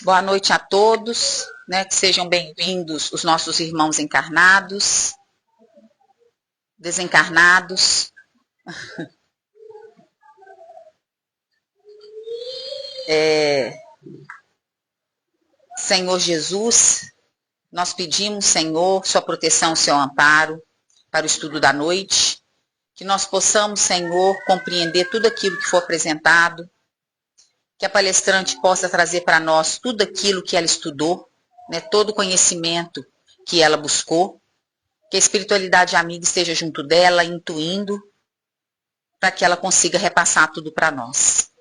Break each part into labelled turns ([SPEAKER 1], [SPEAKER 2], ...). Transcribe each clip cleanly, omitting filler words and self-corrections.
[SPEAKER 1] Boa noite a todos, né? Que sejam bem-vindos os nossos irmãos encarnados, desencarnados. Senhor Jesus, nós pedimos, Senhor, sua proteção, seu amparo para o estudo da noite, que nós possamos, Senhor, compreender tudo aquilo que for apresentado, que a palestrante possa trazer para nós tudo aquilo que ela estudou, né? Todo o conhecimento que ela buscou, que a espiritualidade amiga esteja junto dela, intuindo, para que ela consiga repassar tudo para nós.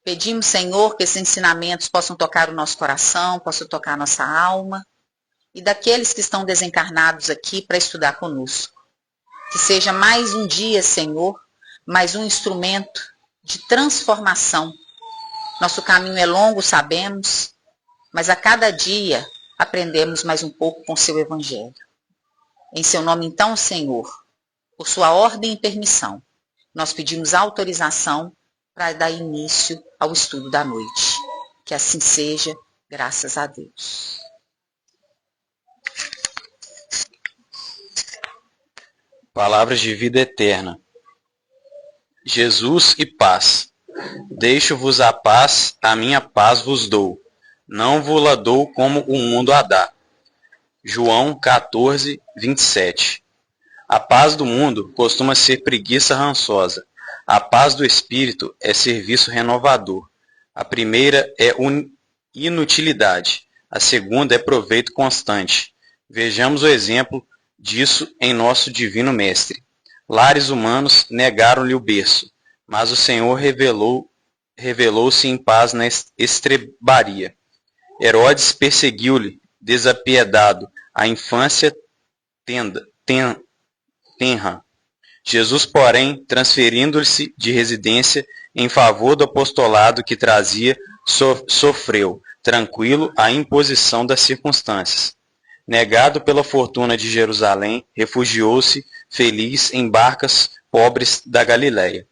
[SPEAKER 1] Pedimos, Senhor, que esses ensinamentos possam tocar o nosso coração, possam tocar a nossa alma, e daqueles que estão desencarnados aqui para estudar conosco. Que seja mais um dia, Senhor, mais um instrumento de transformação. Nosso caminho é longo, sabemos, mas a cada dia aprendemos mais um pouco com seu Evangelho. Em seu nome, então, Senhor, por sua ordem e permissão, nós pedimos autorização para dar início ao estudo da noite. Que assim seja, graças a Deus.
[SPEAKER 2] Palavras de vida eterna. Jesus e paz. Deixo-vos a minha paz vos dou. Não vos-la dou como o mundo a dá. João 14, 27. A paz do mundo costuma ser preguiça rançosa. A paz do espírito é serviço renovador. A primeira é inutilidade. A segunda é proveito constante. Vejamos o exemplo disso em nosso divino mestre. Lares humanos negaram-lhe o berço, mas o Senhor revelou-se em paz na estrebaria. Herodes perseguiu-lhe, desapiedado, a infância tenra. Jesus, porém, transferindo-se de residência em favor do apostolado que trazia, sofreu, tranquilo, a imposição das circunstâncias. Negado pela fortuna de Jerusalém, refugiou-se, feliz, em barcas pobres da Galiléia.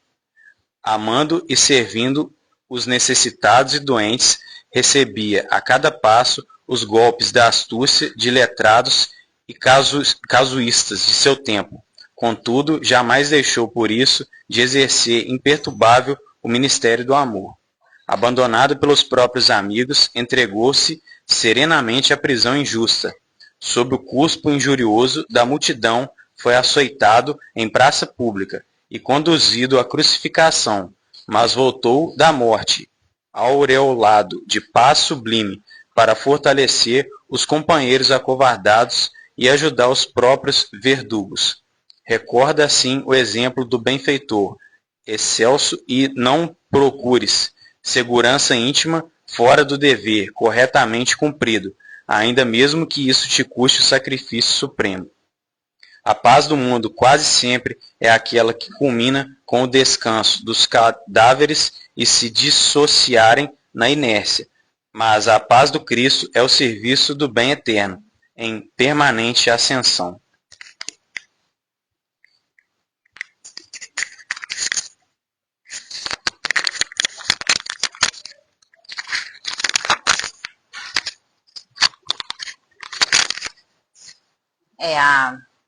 [SPEAKER 2] Amando e servindo os necessitados e doentes, recebia a cada passo os golpes da astúcia de letrados e casuístas de seu tempo. Contudo, jamais deixou por isso de exercer imperturbável o ministério do amor. Abandonado pelos próprios amigos, entregou-se serenamente à prisão injusta. Sob o cuspo injurioso da multidão, foi açoitado em praça pública e conduzido à crucificação, mas voltou da morte, aureolado de paz sublime, para fortalecer os companheiros acovardados e ajudar os próprios verdugos. Recorda assim o exemplo do benfeitor, excelso, e não procures segurança íntima fora do dever corretamente cumprido, ainda mesmo que isso te custe o sacrifício supremo. A paz do mundo quase sempre é aquela que culmina com o descanso dos cadáveres e se dissociarem na inércia, mas a paz do Cristo é o serviço do bem eterno, em permanente ascensão.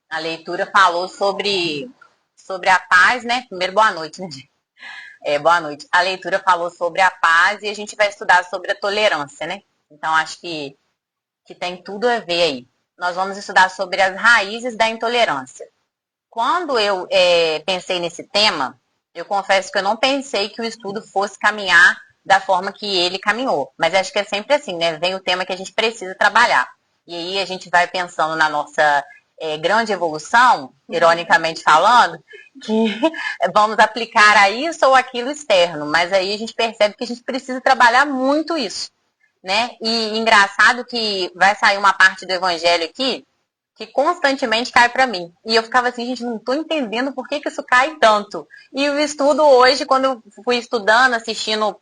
[SPEAKER 3] A leitura falou sobre a paz, né? Primeiro, boa noite, né? Boa noite. A leitura falou sobre a paz e a gente vai estudar sobre a tolerância, né? Então, acho que tem tudo a ver aí. Nós vamos estudar sobre as raízes da intolerância. Quando eu pensei nesse tema, eu confesso que eu não pensei que o estudo fosse caminhar da forma que ele caminhou. Mas acho que é sempre assim, né? Vem o tema que a gente precisa trabalhar. E aí a gente vai pensando na nossa grande evolução, ironicamente falando, que vamos aplicar a isso ou aquilo externo. Mas aí a gente percebe que a gente precisa trabalhar muito isso, né? E engraçado que vai sair uma parte do evangelho aqui que constantemente cai para mim. E eu ficava assim, gente, não estou entendendo por que isso cai tanto. E o estudo hoje, quando eu fui estudando, assistindo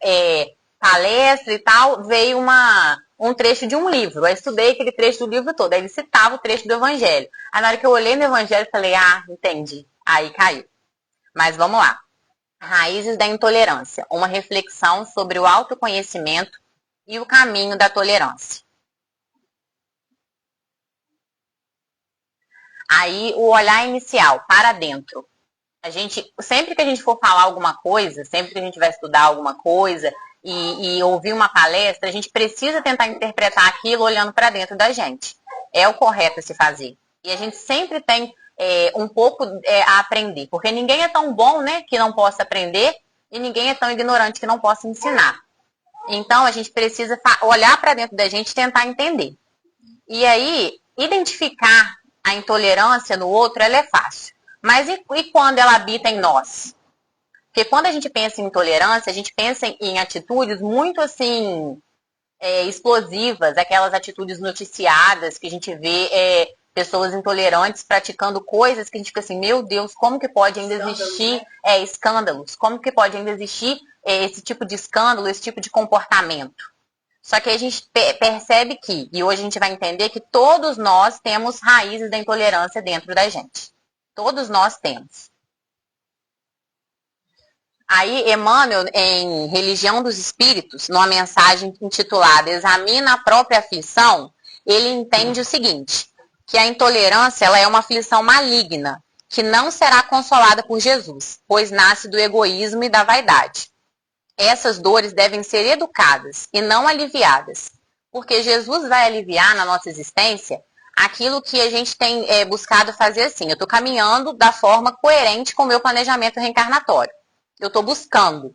[SPEAKER 3] palestra e tal, veio um trecho de um livro. Eu estudei aquele trecho do livro todo. Aí ele citava o trecho do Evangelho. Aí na hora que eu olhei no Evangelho, falei, entendi. Aí caiu. Mas vamos lá. Raízes da intolerância. Uma reflexão sobre o autoconhecimento e o caminho da tolerância. Aí, o olhar inicial, para dentro. Sempre que a gente for falar alguma coisa, sempre que a gente vai estudar alguma coisa e ouvir uma palestra, a gente precisa tentar interpretar aquilo olhando para dentro da gente. É o correto a se fazer. E a gente sempre tem um pouco a aprender, porque ninguém é tão bom, né, que não possa aprender, e ninguém é tão ignorante que não possa ensinar. Então, a gente precisa olhar para dentro da gente e tentar entender. E aí, identificar a intolerância no outro, ela é fácil. Mas e quando ela habita em nós? Porque quando a gente pensa em intolerância, a gente pensa em atitudes muito assim, explosivas, aquelas atitudes noticiadas que a gente vê pessoas intolerantes praticando coisas que a gente fica assim, meu Deus, como que pode ainda existir escândalos? Como que pode ainda existir esse tipo de escândalo, esse tipo de comportamento? Só que a gente percebe que, e hoje a gente vai entender que todos nós temos raízes da intolerância dentro da gente. Todos nós temos. Aí, Emmanuel, em Religião dos Espíritos, numa mensagem intitulada Examina a própria aflição, ele entende o seguinte, que a intolerância ela é uma aflição maligna, que não será consolada por Jesus, pois nasce do egoísmo e da vaidade. Essas dores devem ser educadas e não aliviadas, porque Jesus vai aliviar na nossa existência aquilo que a gente tem buscado fazer assim. Eu estou caminhando da forma coerente com o meu planejamento reencarnatório. Eu estou buscando.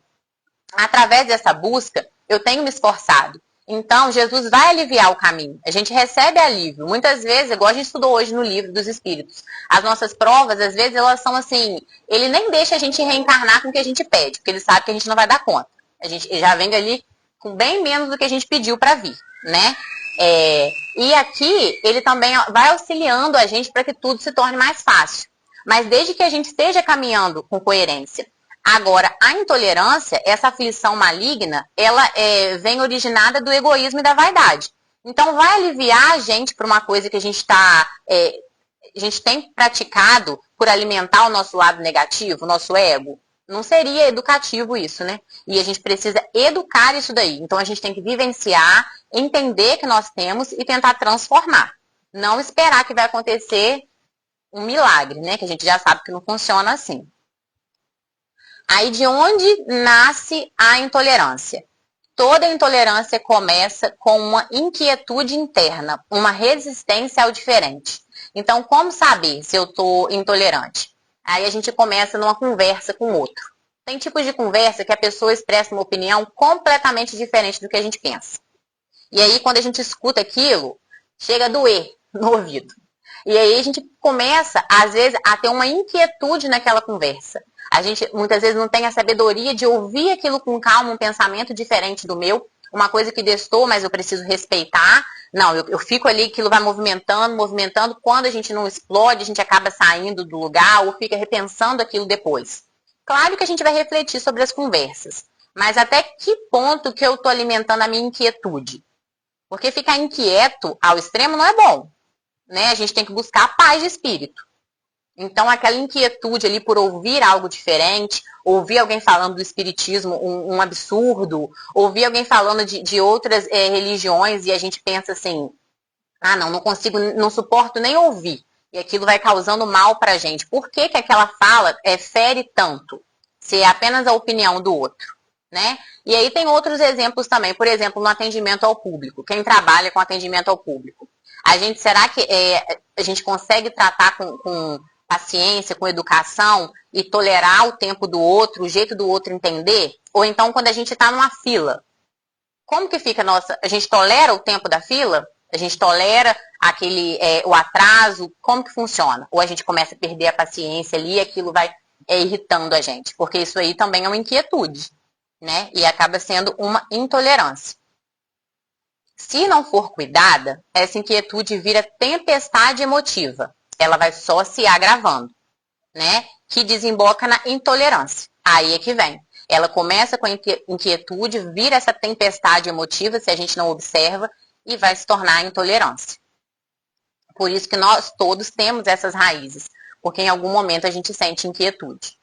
[SPEAKER 3] Através dessa busca, eu tenho me esforçado. Então, Jesus vai aliviar o caminho. A gente recebe alívio. Muitas vezes, igual a gente estudou hoje no livro dos Espíritos, as nossas provas, às vezes, elas são assim, ele nem deixa a gente reencarnar com o que a gente pede, porque ele sabe que a gente não vai dar conta. A gente já vem ali com bem menos do que a gente pediu para vir, né? E aqui, ele também vai auxiliando a gente para que tudo se torne mais fácil. Mas desde que a gente esteja caminhando com coerência. Agora, a intolerância, essa aflição maligna, ela vem originada do egoísmo e da vaidade. Então, vai aliviar a gente para uma coisa que a gente tem praticado por alimentar o nosso lado negativo, o nosso ego. Não seria educativo isso, né? E a gente precisa educar isso daí. Então, a gente tem que vivenciar, entender que nós temos e tentar transformar. Não esperar que vai acontecer um milagre, né? Que a gente já sabe que não funciona assim. Aí de onde nasce a intolerância? Toda intolerância começa com uma inquietude interna, uma resistência ao diferente. Então, como saber se eu estou intolerante? Aí a gente começa numa conversa com o outro. Tem tipos de conversa que a pessoa expressa uma opinião completamente diferente do que a gente pensa. E aí, quando a gente escuta aquilo, chega a doer no ouvido. E aí a gente começa, às vezes, a ter uma inquietude naquela conversa. A gente, muitas vezes, não tem a sabedoria de ouvir aquilo com calma, um pensamento diferente do meu, uma coisa que destou, mas eu preciso respeitar. Não, eu fico ali, aquilo vai movimentando. Quando a gente não explode, a gente acaba saindo do lugar ou fica repensando aquilo depois. Claro que a gente vai refletir sobre as conversas, mas até que ponto que eu estou alimentando a minha inquietude? Porque ficar inquieto ao extremo não é bom, né? A gente tem que buscar a paz de espírito. Então, aquela inquietude ali por ouvir algo diferente, ouvir alguém falando do espiritismo, um absurdo, ouvir alguém falando de outras religiões e a gente pensa assim, não consigo, não suporto nem ouvir. E aquilo vai causando mal pra gente. Por que aquela fala fere tanto? Se é apenas a opinião do outro, né? E aí tem outros exemplos também. Por exemplo, no atendimento ao público. Quem trabalha com atendimento ao público. Será que a gente consegue tratar com paciência, com educação e tolerar o tempo do outro, o jeito do outro entender? Ou então quando a gente está numa fila, como que fica a gente tolera o tempo da fila? A gente tolera o atraso? Como que funciona? Ou a gente começa a perder a paciência ali e aquilo vai irritando a gente? Porque isso aí também é uma inquietude, né? E acaba sendo uma intolerância. Se não for cuidada, essa inquietude vira tempestade emotiva. Ela vai só se agravando, né? Que desemboca na intolerância. Aí é que vem. Ela começa com a inquietude, vira essa tempestade emotiva, se a gente não observa, e vai se tornar intolerância. Por isso que nós todos temos essas raízes, porque em algum momento a gente sente inquietude.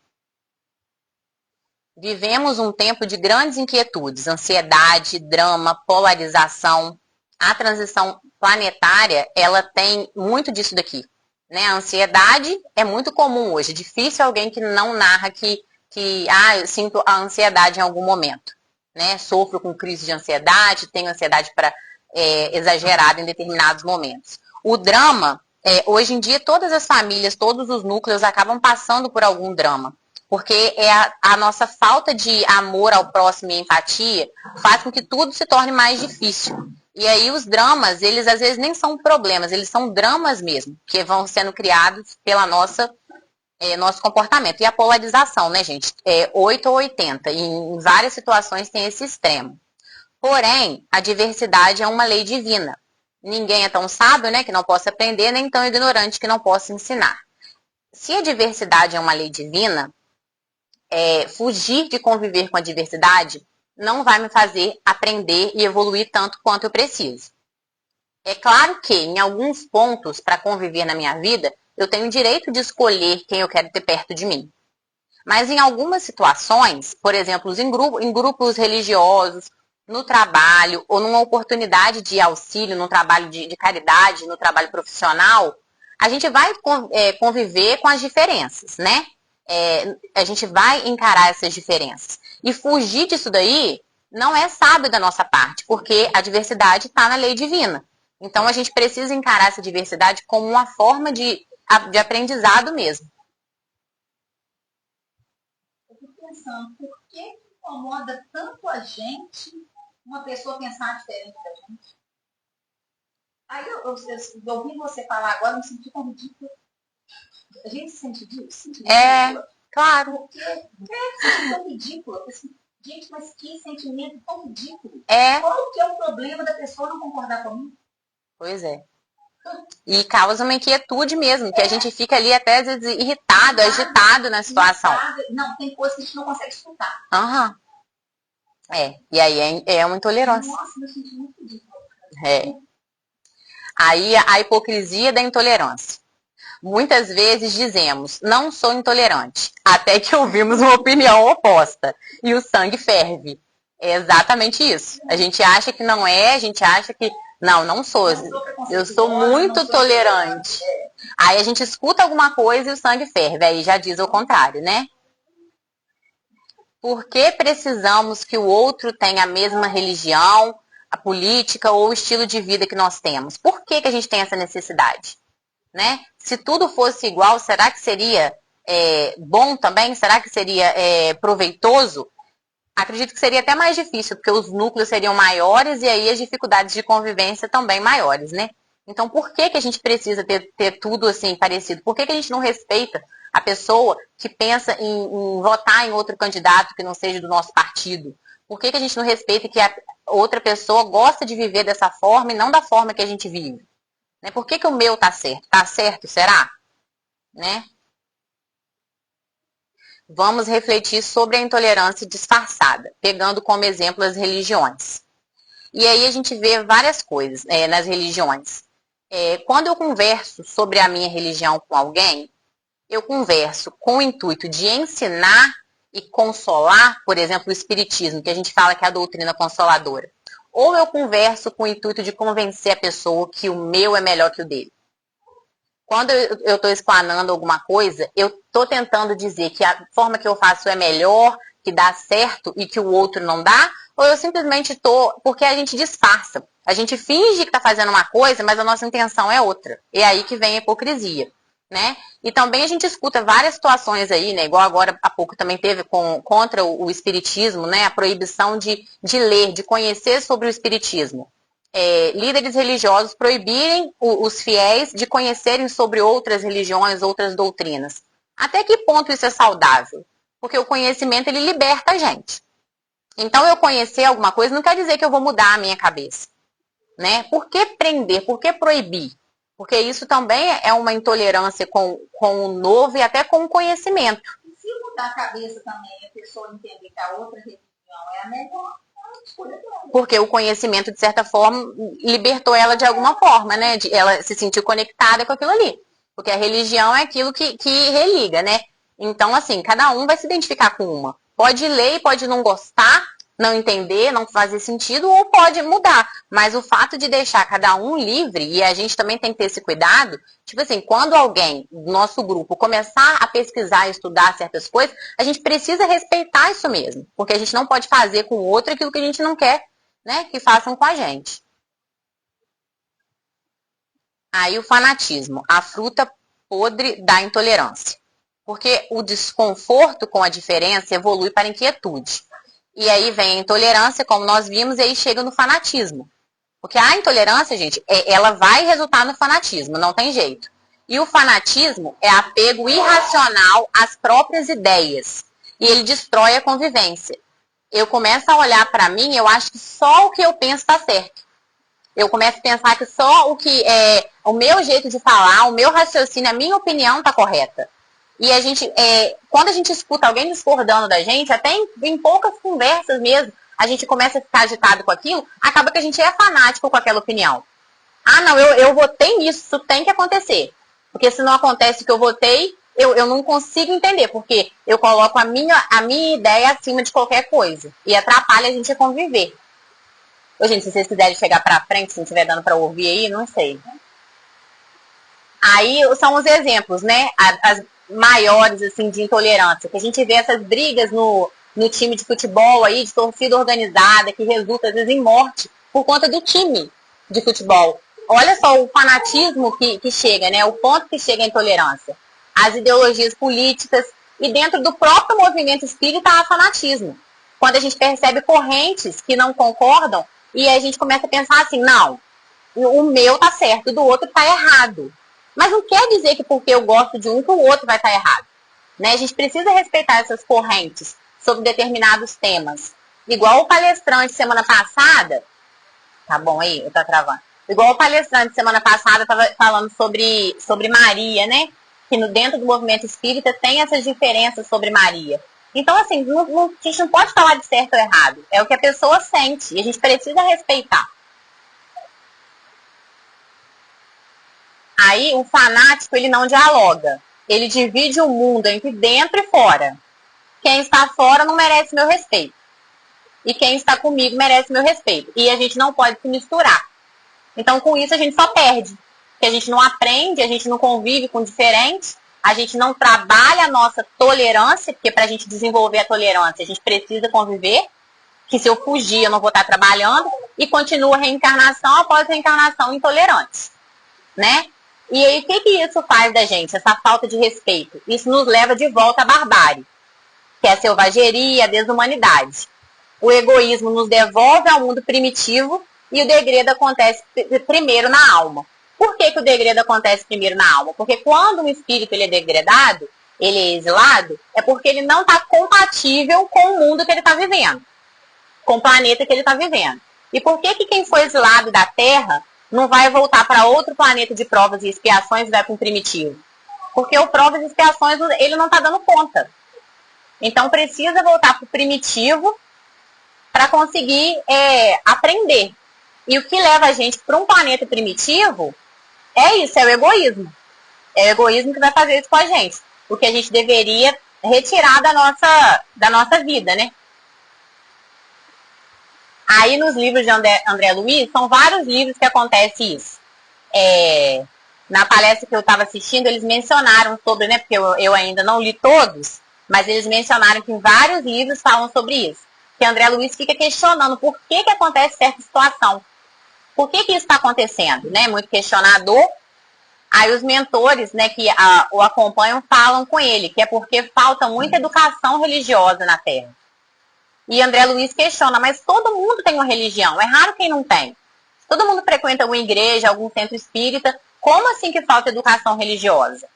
[SPEAKER 3] Vivemos um tempo de grandes inquietudes, ansiedade, drama, polarização. A transição planetária, ela tem muito disso daqui, né? A ansiedade é muito comum hoje. Difícil alguém que não narra que eu sinto a ansiedade em algum momento, né? Sofro com crise de ansiedade, tenho ansiedade exagerada em determinados momentos. O drama, hoje em dia todas as famílias, todos os núcleos acabam passando por algum drama. Porque a nossa falta de amor ao próximo e empatia faz com que tudo se torne mais difícil. E aí os dramas, eles às vezes nem são problemas, eles são dramas mesmo, que vão sendo criados pela nosso comportamento. E a polarização, né, gente? 8 ou 80. E em várias situações tem esse extremo. Porém, a diversidade é uma lei divina. Ninguém é tão sábio, né, que não possa aprender, nem tão ignorante que não possa ensinar. Se a diversidade é uma lei divina, fugir de conviver com a diversidade não vai me fazer aprender e evoluir tanto quanto eu preciso. É claro que, em alguns pontos, para conviver na minha vida, eu tenho o direito de escolher quem eu quero ter perto de mim. Mas em algumas situações, por exemplo, em grupos religiosos, no trabalho, ou numa oportunidade de auxílio, num trabalho de caridade, no trabalho profissional, a gente vai conviver com as diferenças, né? A gente vai encarar essas diferenças. E fugir disso daí não é sábio da nossa parte, porque a diversidade está na lei divina. Então a gente precisa encarar essa diversidade como uma forma de aprendizado mesmo.
[SPEAKER 1] Eu fico pensando, por que incomoda tanto a gente uma pessoa pensar diferente da gente? Aí eu ouvi você falar agora, eu me senti tão ridículo. A gente se sente disso?
[SPEAKER 3] Claro.
[SPEAKER 1] Porque é tão ridículo. Gente, mas que sentimento tão ridículo. Qual que é o problema da pessoa não concordar comigo?
[SPEAKER 3] Pois é. E causa uma inquietude mesmo, que a gente fica ali até às vezes irritado, agitado na situação.
[SPEAKER 1] Não, tem coisa que a gente não consegue escutar.
[SPEAKER 3] E aí é uma intolerância.
[SPEAKER 1] Nossa, eu senti muito ridículo.
[SPEAKER 3] Aí a hipocrisia da intolerância. Muitas vezes dizemos, não sou intolerante, até que ouvimos uma opinião oposta e o sangue ferve. É exatamente isso. A gente acha que não é, a gente acha que não sou. Eu sou muito tolerante. Aí a gente escuta alguma coisa e o sangue ferve, aí já diz o contrário, né? Por que precisamos que o outro tenha a mesma religião, a política ou o estilo de vida que nós temos? Por que a gente tem essa necessidade? Né? Se tudo fosse igual, será que seria bom também? Será que seria proveitoso? Acredito que seria até mais difícil, porque os núcleos seriam maiores e aí as dificuldades de convivência também maiores, né? Então, por que a gente precisa ter tudo assim parecido? Por que a gente não respeita a pessoa que pensa em votar em outro candidato que não seja do nosso partido? Por que a gente não respeita que a outra pessoa gosta de viver dessa forma e não da forma que a gente vive? Né? Por que o meu tá certo? Tá certo, será? Né? Vamos refletir sobre a intolerância disfarçada, pegando como exemplo as religiões. E aí a gente vê várias coisas nas religiões. Quando eu converso sobre a minha religião com alguém, eu converso com o intuito de ensinar e consolar, por exemplo, o espiritismo, que a gente fala que é a doutrina consoladora. Ou eu converso com o intuito de convencer a pessoa que o meu é melhor que o dele. Quando eu estou explanando alguma coisa, eu estou tentando dizer que a forma que eu faço é melhor, que dá certo e que o outro não dá, ou eu simplesmente estou... Porque a gente disfarça. A gente finge que está fazendo uma coisa, mas a nossa intenção é outra. É aí que vem a hipocrisia. Né? E também a gente escuta várias situações aí, né? Igual agora há pouco também teve contra o espiritismo, né? A proibição de ler, de conhecer sobre o espiritismo. Líderes religiosos proibirem os fiéis de conhecerem sobre outras religiões, outras doutrinas. Até que ponto isso é saudável? Porque o conhecimento, ele liberta a gente. Então, eu conhecer alguma coisa não quer dizer que eu vou mudar a minha cabeça. Né? Por que prender? Por que proibir? Porque isso também é uma intolerância com o novo e até com o conhecimento.
[SPEAKER 1] E se mudar a cabeça também, a pessoa entender que a outra religião é a melhor,
[SPEAKER 3] porque o conhecimento, de certa forma, libertou ela de alguma forma, né? Ela se sentiu conectada com aquilo ali. Porque a religião é aquilo que religa, né? Então, assim, cada um vai se identificar com uma. Pode ler e pode não gostar, não entender, não fazer sentido, ou pode mudar. Mas o fato de deixar cada um livre, e a gente também tem que ter esse cuidado, tipo assim, quando alguém do nosso grupo começar a pesquisar, estudar certas coisas, a gente precisa respeitar isso mesmo. Porque a gente não pode fazer com o outro aquilo que a gente não quer, né, que façam com a gente. Aí o fanatismo, a fruta podre da intolerância. Porque o desconforto com a diferença evolui para a inquietude. E aí vem a intolerância, como nós vimos, e aí chega no fanatismo. Porque a intolerância, gente, ela vai resultar no fanatismo, não tem jeito. E o fanatismo é apego irracional às próprias ideias. E ele destrói a convivência. Eu começo a olhar para mim, eu acho que só o que eu penso está certo. Eu começo a pensar que só o que é o meu jeito de falar, o meu raciocínio, a minha opinião está correta. E a gente, quando a gente escuta alguém discordando da gente, até em poucas conversas mesmo, a gente começa a ficar agitado com aquilo, acaba que a gente é fanático com aquela opinião. Ah, não, eu votei nisso, isso tem que acontecer. Porque se não acontece o que eu votei, eu não consigo entender, porque eu coloco a minha ideia acima de qualquer coisa. E atrapalha a gente a conviver. Ô, gente, se vocês quiserem chegar pra frente, se não estiver dando pra ouvir aí, não sei. Aí são os exemplos, né? As maiores, assim, de intolerância. Que a gente vê essas brigas no time de futebol aí, de torcida organizada, que resulta, às vezes, em morte por conta do time de futebol. Olha só o fanatismo que chega, né? O ponto que chega a intolerância. As ideologias políticas e dentro do próprio movimento espírita há fanatismo. Quando a gente percebe correntes que não concordam e a gente começa a pensar assim, não, o meu tá certo, o do outro tá errado. Mas não quer dizer que porque eu gosto de um, que o outro vai estar errado. Né? A gente precisa respeitar essas correntes sobre determinados temas. Igual o palestrante semana passada, tá bom aí? Eu tô travando. Igual o palestrante semana passada estava falando sobre Maria, né? Que dentro do movimento espírita tem essas diferenças sobre Maria. Então, assim, a gente não pode falar de certo ou errado. É o que a pessoa sente e a gente precisa respeitar. Aí, o fanático, ele não dialoga. Ele divide o mundo entre dentro e fora. Quem está fora não merece meu respeito. E quem está comigo merece meu respeito. E a gente não pode se misturar. Então, com isso, a gente só perde. Porque a gente não aprende, a gente não convive com diferentes, a gente não trabalha a nossa tolerância, porque para a gente desenvolver a tolerância, a gente precisa conviver, que se eu fugir, eu não vou estar trabalhando, e continua reencarnação após reencarnação intolerante, né? E aí, o que isso faz da gente, essa falta de respeito? Isso nos leva de volta à barbárie, que é a selvageria, a desumanidade. O egoísmo nos devolve ao mundo primitivo e o degredo acontece primeiro na alma. Por que o degredo acontece primeiro na alma? Porque quando um espírito ele é degradado, ele é exilado, é porque ele não está compatível com o mundo que ele está vivendo, com o planeta que ele está vivendo. E por que quem foi exilado da Terra não vai voltar para outro planeta de provas e expiações e vai para um primitivo? Porque o provas e expiações ele não está dando conta. Então precisa voltar para o primitivo para conseguir aprender. E o que leva a gente para um planeta primitivo é isso, é o egoísmo. É o egoísmo que vai fazer isso com a gente. O que a gente deveria retirar da nossa vida, né? Aí nos livros de André Luiz, são vários livros que acontece isso. Na palestra que eu estava assistindo, eles mencionaram sobre, né? Porque eu ainda não li todos, mas eles mencionaram que em vários livros falam sobre isso. Que André Luiz fica questionando por que acontece certa situação. Por que isso está acontecendo? Né? Muito questionador. Aí os mentores, né, que o acompanham falam com ele, que é porque falta muita educação religiosa na Terra. E André Luiz questiona, mas todo mundo tem uma religião, é raro quem não tem. Todo mundo frequenta alguma igreja, algum centro espírita, como assim que falta educação religiosa?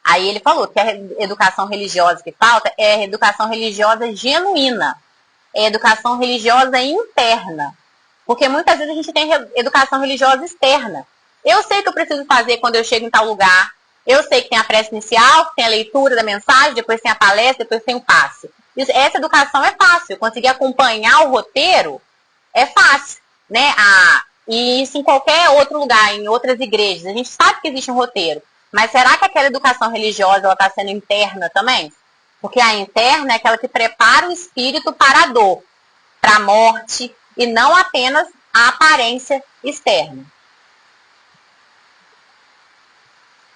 [SPEAKER 3] Aí ele falou que a educação religiosa que falta é a educação religiosa genuína, é a educação religiosa interna. Porque muitas vezes a gente tem educação religiosa externa. Eu sei o que eu preciso fazer quando eu chego em tal lugar. Eu sei que tem a prece inicial, que tem a leitura da mensagem, depois tem a palestra, depois tem o passe. Essa educação é fácil. Conseguir acompanhar o roteiro é fácil, né? E isso em qualquer outro lugar, em outras igrejas. A gente sabe que existe um roteiro. Mas será que aquela educação religiosa está sendo interna também? Porque a interna é aquela que prepara o espírito para a dor, para a morte, e não apenas a aparência externa.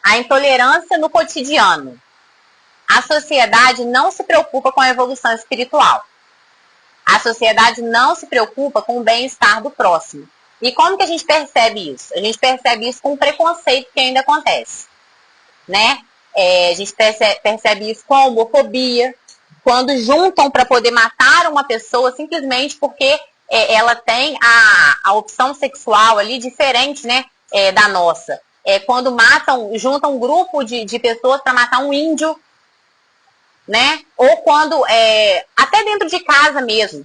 [SPEAKER 3] A intolerância no cotidiano. A sociedade não se preocupa com a evolução espiritual. A sociedade não se preocupa com o bem-estar do próximo. E como que a gente percebe isso? A gente percebe isso com o preconceito que ainda acontece, né? A gente percebe isso com a homofobia, quando juntam para poder matar uma pessoa simplesmente porque ela tem a opção sexual ali diferente, né, da nossa. Quando juntam um grupo de pessoas para matar um índio, né? Ou quando, até dentro de casa mesmo,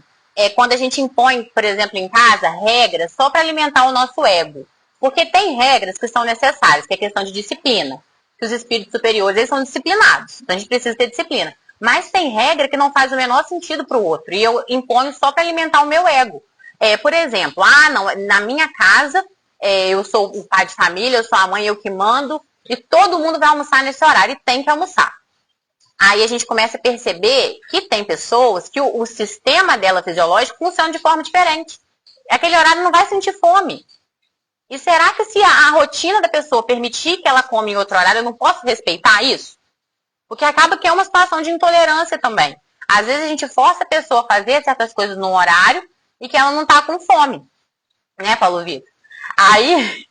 [SPEAKER 3] quando a gente impõe, por exemplo, em casa, regras só para alimentar o nosso ego. Porque tem regras que são necessárias, que é questão de disciplina. Que os espíritos superiores, eles são disciplinados. Então a gente precisa ter disciplina. Mas tem regra que não faz o menor sentido para o outro. E eu imponho só para alimentar o meu ego. Por exemplo, não, na minha casa, eu sou o pai de família, eu sou a mãe, eu que mando, e todo mundo vai almoçar nesse horário e tem que almoçar. Aí a gente começa a perceber que tem pessoas que o sistema dela fisiológico funciona de forma diferente. Aquele horário não vai sentir fome. E será que se a rotina da pessoa permitir que ela come em outro horário, eu não posso respeitar isso? Porque acaba que é uma situação de intolerância também. Às vezes a gente força a pessoa a fazer certas coisas num horário e que ela não está com fome. Né, Paulo Vitor? Aí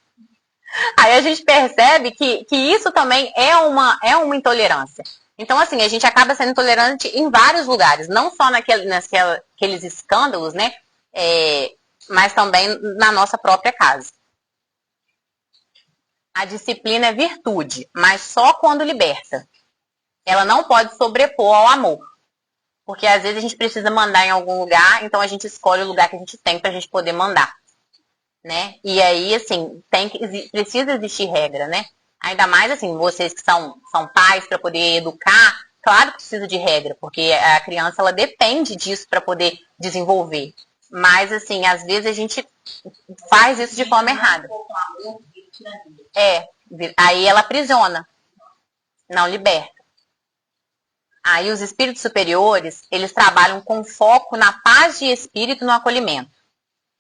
[SPEAKER 3] a gente percebe que isso também é uma intolerância. Então, assim, a gente acaba sendo intolerante em vários lugares. Não só naqueles escândalos, né? Mas também na nossa própria casa. A disciplina é virtude, mas só quando liberta. Ela não pode sobrepor ao amor. Porque às vezes a gente precisa mandar em algum lugar, então a gente escolhe o lugar que a gente tem pra gente poder mandar. Né? E aí, assim, precisa existir regra, né? Ainda mais, assim, vocês que são pais para poder educar, claro que precisa de regra, porque a criança, ela depende disso para poder desenvolver. Mas, assim, às vezes a gente faz isso de forma errada. Aí ela aprisiona, não liberta. Aí os espíritos superiores, eles trabalham com foco na paz de espírito e no acolhimento.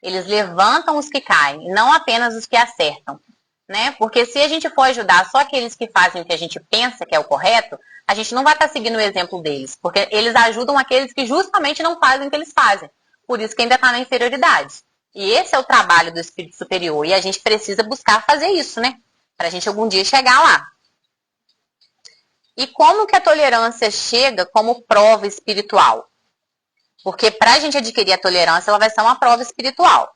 [SPEAKER 3] Eles levantam os que caem, não apenas os que acertam. Né? Porque se a gente for ajudar só aqueles que fazem o que a gente pensa que é o correto, a gente não vai estar seguindo o exemplo deles. Porque eles ajudam aqueles que justamente não fazem o que eles fazem. Por isso que ainda está na inferioridade. E esse é o trabalho do espírito superior. E a gente precisa buscar fazer isso, né? Para a gente algum dia chegar lá. E como que a tolerância chega como prova espiritual? Porque para a gente adquirir a tolerância, ela vai ser uma prova espiritual.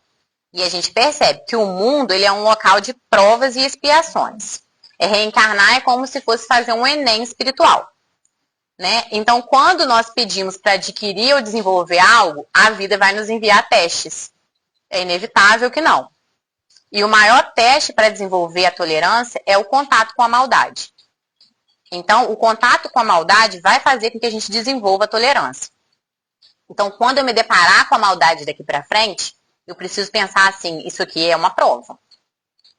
[SPEAKER 3] E a gente percebe que o mundo, ele é um local de provas e expiações. Reencarnar é como se fosse fazer um Enem espiritual. Né? Então, quando nós pedimos para adquirir ou desenvolver algo, a vida vai nos enviar testes. É inevitável que não. E o maior teste para desenvolver a tolerância é o contato com a maldade. Então, o contato com a maldade vai fazer com que a gente desenvolva a tolerância. Então, quando eu me deparar com a maldade daqui para frente, eu preciso pensar assim, isso aqui é uma prova.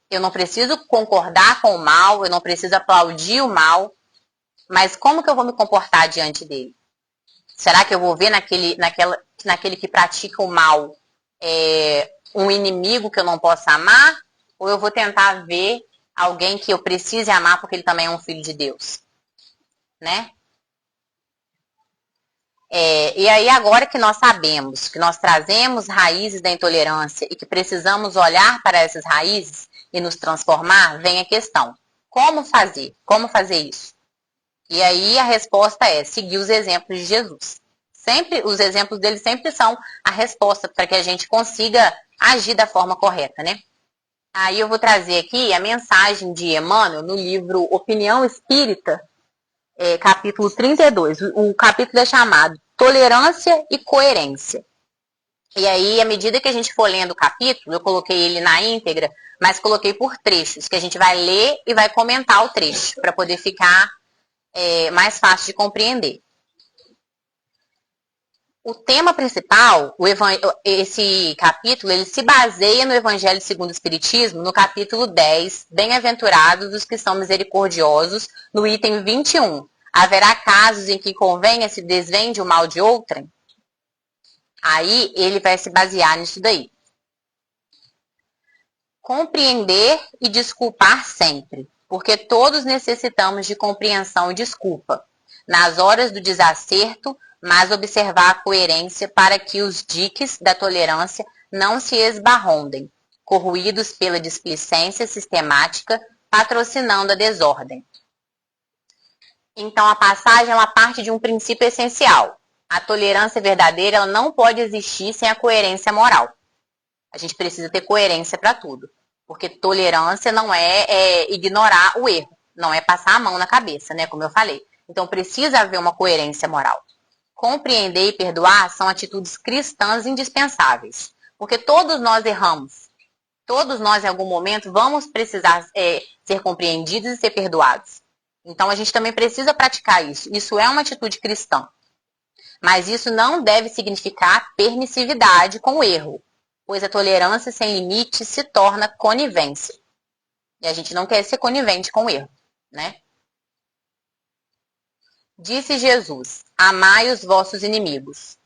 [SPEAKER 3] Eu não preciso concordar com o mal, eu não preciso aplaudir o mal, mas como que eu vou me comportar diante dele? Será que eu vou ver naquele que pratica o mal um inimigo que eu não possa amar? Ou eu vou tentar ver alguém que eu precise amar porque ele também é um filho de Deus? Né? E aí agora que nós sabemos, que nós trazemos raízes da intolerância e que precisamos olhar para essas raízes e nos transformar, vem a questão. Como fazer? Como fazer isso? E aí a resposta é seguir os exemplos de Jesus. Os exemplos dele sempre são a resposta para que a gente consiga agir da forma correta, né? Aí eu vou trazer aqui a mensagem de Emmanuel no livro Opinião Espírita, capítulo 32. O capítulo é chamado Tolerância e Coerência. E aí, à medida que a gente for lendo o capítulo, eu coloquei ele na íntegra, mas coloquei por trechos, que a gente vai ler e vai comentar o trecho, para poder ficar mais fácil de compreender. O tema principal, esse capítulo, ele se baseia no Evangelho segundo o Espiritismo, no capítulo 10, Bem-aventurados os que são misericordiosos, no item 21. Haverá casos em que convenha se desvende o mal de outrem? Aí ele vai se basear nisso daí. Compreender e desculpar sempre, porque todos necessitamos de compreensão e desculpa nas horas do desacerto, mas observar a coerência para que os diques da tolerância não se esbarrondem, corroídos pela displicência sistemática, patrocinando a desordem. Então a passagem é uma parte de um princípio essencial. A tolerância verdadeira ela não pode existir sem a coerência moral. A gente precisa ter coerência para tudo. Porque tolerância não é ignorar o erro, não é passar a mão na cabeça, né? Como eu falei. Então precisa haver uma coerência moral. Compreender e perdoar são atitudes cristãs indispensáveis. Porque todos nós erramos. Todos nós, em algum momento, vamos precisar ser compreendidos e ser perdoados. Então a gente também precisa praticar isso. Isso é uma atitude cristã. Mas isso não deve significar permissividade com o erro. Pois a tolerância sem limite se torna conivência. E a gente não quer ser conivente com o erro, né? Disse Jesus, amai os vossos inimigos.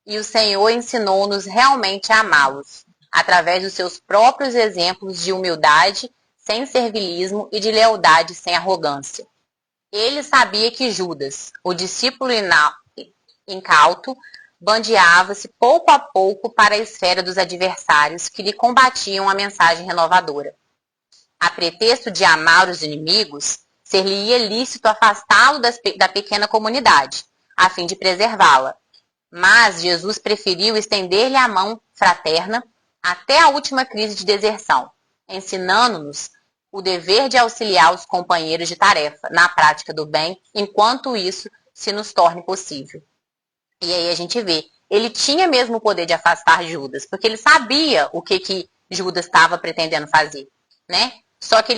[SPEAKER 3] E o Senhor ensinou-nos realmente a amá-los, através dos seus próprios exemplos de humildade sem servilismo e de lealdade sem arrogância. Ele sabia que Judas, o discípulo incauto, bandeava-se pouco a pouco para a esfera dos adversários que lhe combatiam a mensagem renovadora. A pretexto de amar os inimigos, ser-lhe-ia lícito afastá-lo da pequena comunidade, a fim de preservá-la. Mas Jesus preferiu estender-lhe a mão fraterna até a última crise de deserção, ensinando-nos o dever de auxiliar os companheiros de tarefa na prática do bem, enquanto isso se nos torne possível. E aí a gente vê, ele tinha mesmo o poder de afastar Judas, porque ele sabia o que Judas estava pretendendo fazer, né? Só que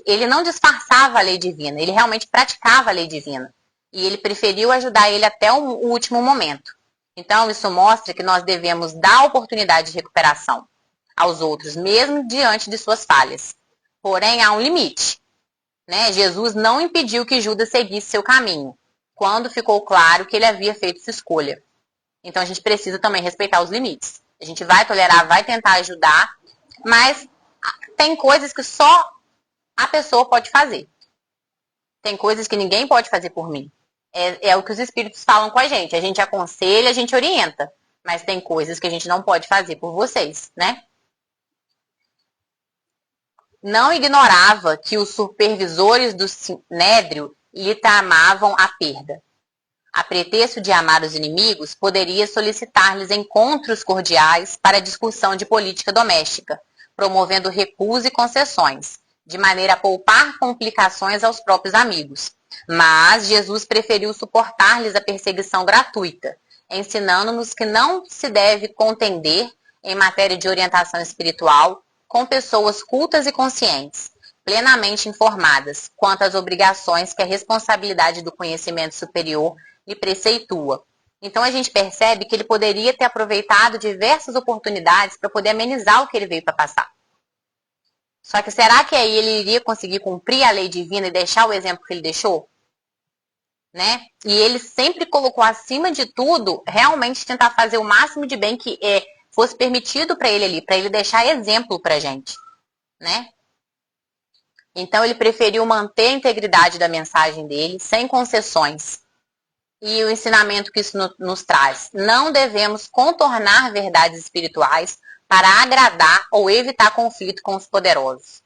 [SPEAKER 3] ele não disfarçava a lei divina, ele realmente praticava a lei divina. E ele preferiu ajudar ele até o último momento. Então isso mostra que nós devemos dar oportunidade de recuperação aos outros, mesmo diante de suas falhas. Porém, há um limite, né? Jesus não impediu que Judas seguisse seu caminho, quando ficou claro que ele havia feito sua escolha. Então a gente precisa também respeitar os limites. A gente vai tolerar, vai tentar ajudar, mas tem coisas que só a pessoa pode fazer. Tem coisas que ninguém pode fazer por mim. É o que os espíritos falam com a gente. A gente aconselha, a gente orienta. Mas tem coisas que a gente não pode fazer por vocês, né? Não ignorava que os supervisores do Sinédrio lhe tramavam a perda. A pretexto de amar os inimigos, poderia solicitar-lhes encontros cordiais para discussão de política doméstica, promovendo recuos e concessões, de maneira a poupar complicações aos próprios amigos. Mas Jesus preferiu suportar-lhes a perseguição gratuita, ensinando-nos que não se deve contender, em matéria de orientação espiritual, com pessoas cultas e conscientes, plenamente informadas quanto às obrigações que a responsabilidade do conhecimento superior lhe preceitua. Então a gente percebe que ele poderia ter aproveitado diversas oportunidades para poder amenizar o que ele veio para passar. Só que será que aí ele iria conseguir cumprir a lei divina e deixar o exemplo que ele deixou? Né? E ele sempre colocou acima de tudo, realmente tentar fazer o máximo de bem que fosse permitido para ele ali, para ele deixar exemplo para a gente, né? Então ele preferiu manter a integridade da mensagem dele, sem concessões. E o ensinamento que isso nos traz: não devemos contornar verdades espirituais para agradar ou evitar conflito com os poderosos.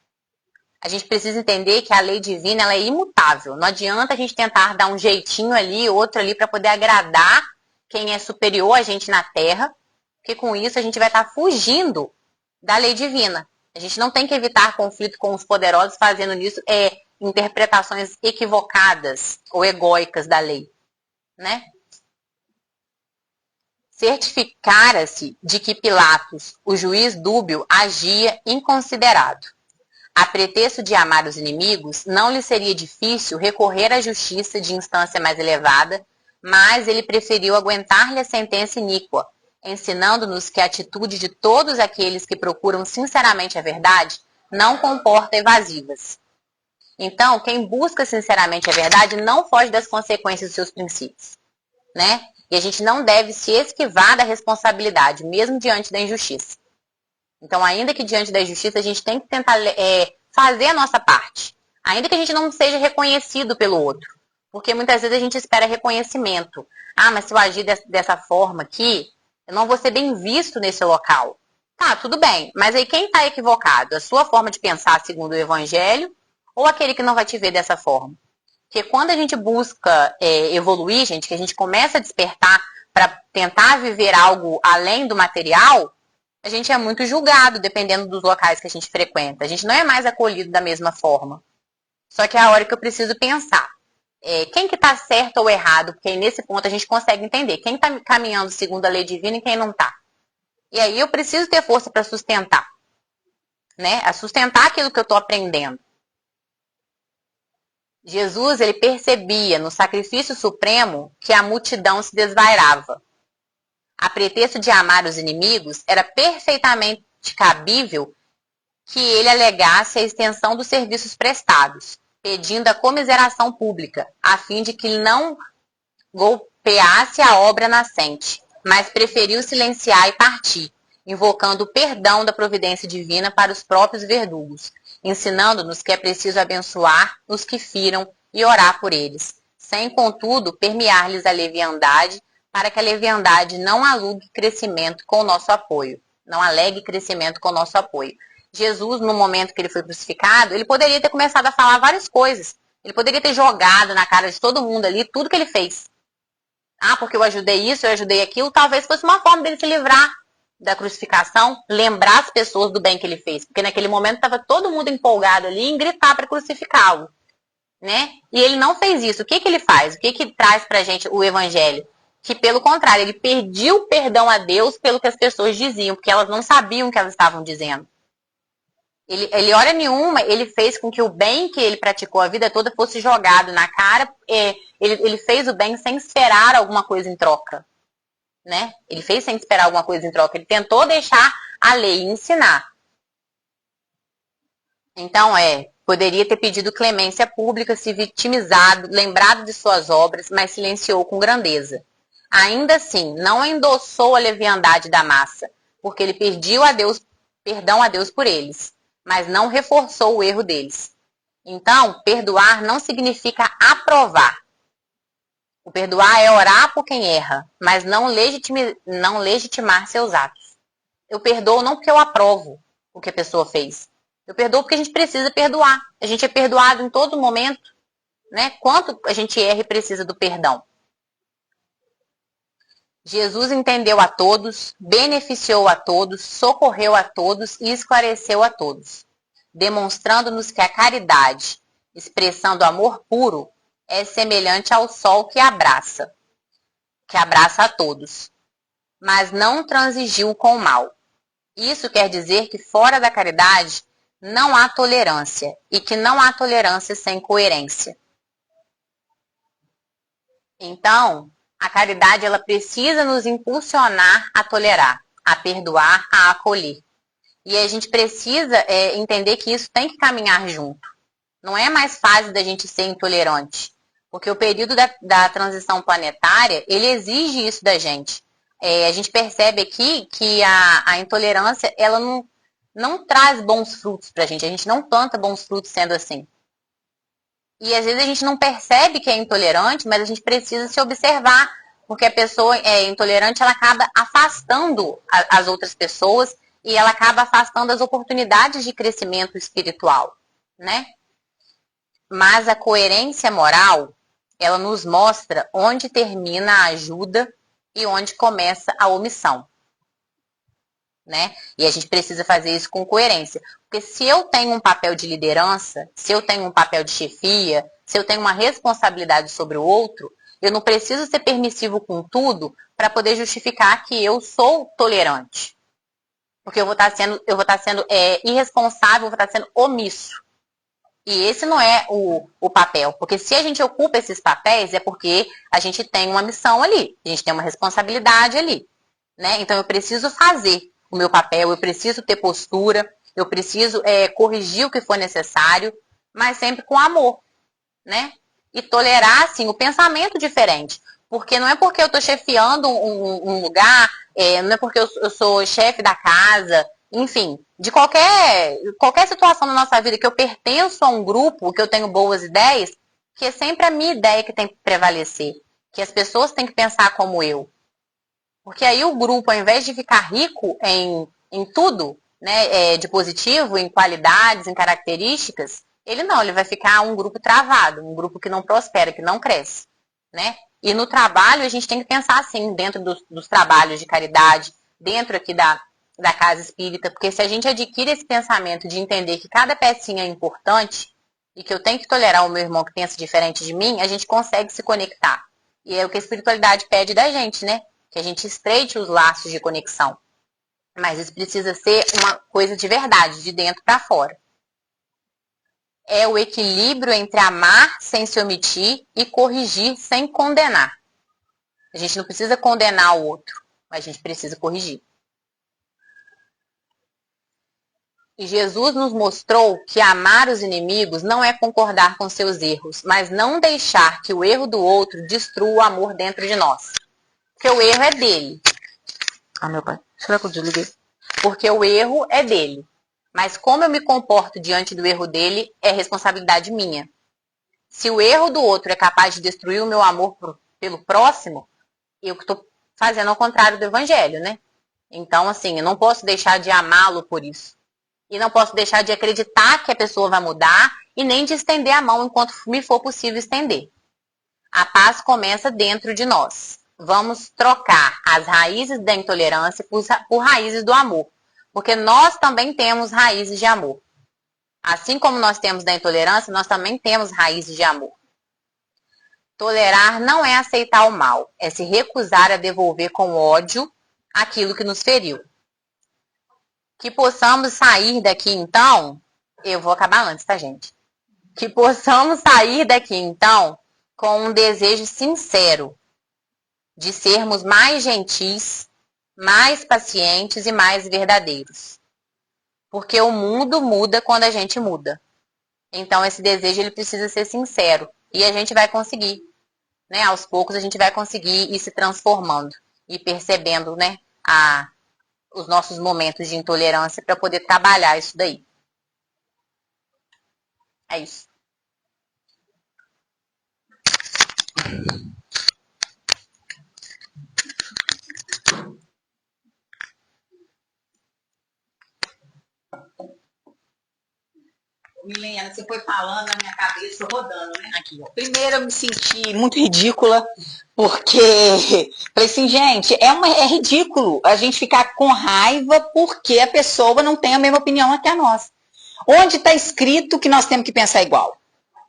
[SPEAKER 3] A gente precisa entender que a lei divina ela é imutável. Não adianta a gente tentar dar um jeitinho ali, outro ali, para poder agradar quem é superior a gente na Terra, porque com isso a gente vai estar fugindo da lei divina. A gente não tem que evitar conflito com os poderosos fazendo nisso interpretações equivocadas ou egóicas da lei, né? Certificara-se de que Pilatos, o juiz dúbio, agia inconsiderado. A pretexto de amar os inimigos, não lhe seria difícil recorrer à justiça de instância mais elevada, mas ele preferiu aguentar-lhe a sentença iníqua, ensinando-nos que a atitude de todos aqueles que procuram sinceramente a verdade não comporta evasivas. Então, quem busca sinceramente a verdade não foge das consequências dos seus princípios, né? E a gente não deve se esquivar da responsabilidade, mesmo diante da injustiça. Então, ainda que diante da injustiça, a gente tem que tentar fazer a nossa parte. Ainda que a gente não seja reconhecido pelo outro. Porque muitas vezes a gente espera reconhecimento. Ah, mas se eu agir dessa forma aqui, eu não vou ser bem visto nesse local. Tá, tudo bem. Mas aí quem está equivocado? A sua forma de pensar segundo o Evangelho ou aquele que não vai te ver dessa forma? Porque quando a gente busca evoluir, gente, que a gente começa a despertar para tentar viver algo além do material, a gente é muito julgado, dependendo dos locais que a gente frequenta. A gente não é mais acolhido da mesma forma. Só que é a hora que eu preciso pensar. Quem que está certo ou errado? Porque aí nesse ponto a gente consegue entender. Quem está caminhando segundo a lei divina e quem não está. E aí eu preciso ter força para sustentar. Né? A sustentar aquilo que eu estou aprendendo. Jesus, ele percebia no sacrifício supremo que a multidão se desvairava. A pretexto de amar os inimigos, era perfeitamente cabível que ele alegasse a extensão dos serviços prestados, pedindo a comiseração pública, a fim de que não golpeasse a obra nascente, mas preferiu silenciar e partir, invocando o perdão da providência divina para os próprios verdugos, ensinando-nos que é preciso abençoar os que firam e orar por eles, sem, contudo, permear-lhes a leviandade, para que a leviandade não alugue crescimento com o nosso apoio. Não alegue crescimento com o nosso apoio. Jesus, no momento que ele foi crucificado, ele poderia ter começado a falar várias coisas. Ele poderia ter jogado na cara de todo mundo ali tudo que ele fez. Ah, porque eu ajudei isso, eu ajudei aquilo. Talvez fosse uma forma dele se livrar da crucificação, lembrar as pessoas do bem que ele fez. Porque naquele momento estava todo mundo empolgado ali em gritar para crucificá-lo. Né? E ele não fez isso. O que ele faz? O que traz pra gente o Evangelho? Que, pelo contrário, ele pediu perdão a Deus pelo que as pessoas diziam, porque elas não sabiam o que elas estavam dizendo. Ele hora nenhuma, ele fez com que o bem que ele praticou a vida toda fosse jogado na cara. Ele fez o bem sem esperar alguma coisa em troca. Né? Ele fez sem esperar alguma coisa em troca. Ele tentou deixar a lei ensinar. Então, poderia ter pedido clemência pública, se vitimizado, lembrado de suas obras, mas silenciou com grandeza. Ainda assim, não endossou a leviandade da massa, porque ele pediu perdão a Deus por eles, mas não reforçou o erro deles. Então, perdoar não significa aprovar. O perdoar é orar por quem erra, mas não legitimar seus atos. Eu perdoo não porque eu aprovo o que a pessoa fez. Eu perdoo porque a gente precisa perdoar. A gente é perdoado em todo momento. Né? Quanto a gente erra e precisa do perdão. Jesus entendeu a todos, beneficiou a todos, socorreu a todos e esclareceu a todos, demonstrando-nos que a caridade, expressão do amor puro, é semelhante ao sol que abraça a todos, mas não transigiu com o mal. Isso quer dizer que fora da caridade não há tolerância e que não há tolerância sem coerência. Então, a caridade ela precisa nos impulsionar a tolerar, a perdoar, a acolher. E a gente precisa entender que isso tem que caminhar junto. Não é mais fácil da gente ser intolerante, porque o período da transição planetária, ele exige isso da gente. A gente percebe aqui que a intolerância ela não traz bons frutos pra gente. A gente não planta bons frutos sendo assim. E às vezes a gente não percebe que é intolerante, mas a gente precisa se observar, porque a pessoa intolerante, ela acaba afastando as outras pessoas e ela acaba afastando as oportunidades de crescimento espiritual, né? Mas a coerência moral, ela nos mostra onde termina a ajuda e onde começa a omissão. Né? E a gente precisa fazer isso com coerência. Porque se eu tenho um papel de liderança, se eu tenho um papel de chefia, se eu tenho uma responsabilidade sobre o outro, eu não preciso ser permissivo com tudo para poder justificar que eu sou tolerante. Porque eu vou estar sendo irresponsável, eu vou estar sendo omisso. E esse não é o papel. Porque se a gente ocupa esses papéis, é porque a gente tem uma missão ali. A gente tem uma responsabilidade ali. Né? Então eu preciso fazer o meu papel, eu preciso ter postura, eu preciso corrigir o que for necessário, mas sempre com amor, né? E tolerar, assim, o pensamento diferente. Porque não é porque eu estou chefiando um lugar, não é porque eu sou chefe da casa, enfim, de qualquer situação na nossa vida que eu pertenço a um grupo, que eu tenho boas ideias, que é sempre a minha ideia que tem que prevalecer. Que as pessoas têm que pensar como eu. Porque aí o grupo, ao invés de ficar rico em tudo, né, de positivo, em qualidades, em características, ele vai ficar um grupo travado, um grupo que não prospera, que não cresce, né? E no trabalho a gente tem que pensar assim, dentro dos trabalhos de caridade, dentro aqui da casa espírita, porque se a gente adquire esse pensamento de entender que cada pecinha é importante e que eu tenho que tolerar o meu irmão que pensa diferente de mim, a gente consegue se conectar. E é o que a espiritualidade pede da gente, né? Que a gente estreite os laços de conexão. Mas isso precisa ser uma coisa de verdade, de dentro para fora. É o equilíbrio entre amar sem se omitir e corrigir sem condenar. A gente não precisa condenar o outro, mas a gente precisa corrigir. E Jesus nos mostrou que amar os inimigos não é concordar com seus erros, mas não deixar que o erro do outro destrua o amor dentro de nós. Porque o erro é dele. Ah, meu pai, será que eu desliguei? Porque o erro é dele. Mas como eu me comporto diante do erro dele, é responsabilidade minha. Se o erro do outro é capaz de destruir o meu amor pelo próximo, eu estou fazendo ao contrário do evangelho, né? Então, assim, eu não posso deixar de amá-lo por isso. E não posso deixar de acreditar que a pessoa vai mudar e nem de estender a mão enquanto me for possível estender. A paz começa dentro de nós. Vamos trocar as raízes da intolerância por raízes do amor. Porque nós também temos raízes de amor. Assim como nós temos da intolerância, nós também temos raízes de amor. Tolerar não é aceitar o mal, é se recusar a devolver com ódio aquilo que nos feriu. Que possamos sair daqui então, eu vou acabar antes, tá, gente? Que possamos sair daqui então com um desejo sincero de sermos mais gentis, mais pacientes e mais verdadeiros. Porque o mundo muda quando a gente muda. Então esse desejo ele precisa ser sincero. E a gente vai conseguir. Né? Aos poucos a gente vai conseguir ir se transformando. E percebendo, né, os nossos momentos de intolerância para poder trabalhar isso daí. É isso.
[SPEAKER 1] Milena, você foi falando na minha cabeça, rodando, né? Aqui, ó. Primeiro eu me senti muito ridícula, porque falei assim, gente, é ridículo a gente ficar com raiva porque a pessoa não tem a mesma opinião que a nossa. Onde está escrito que nós temos que pensar igual?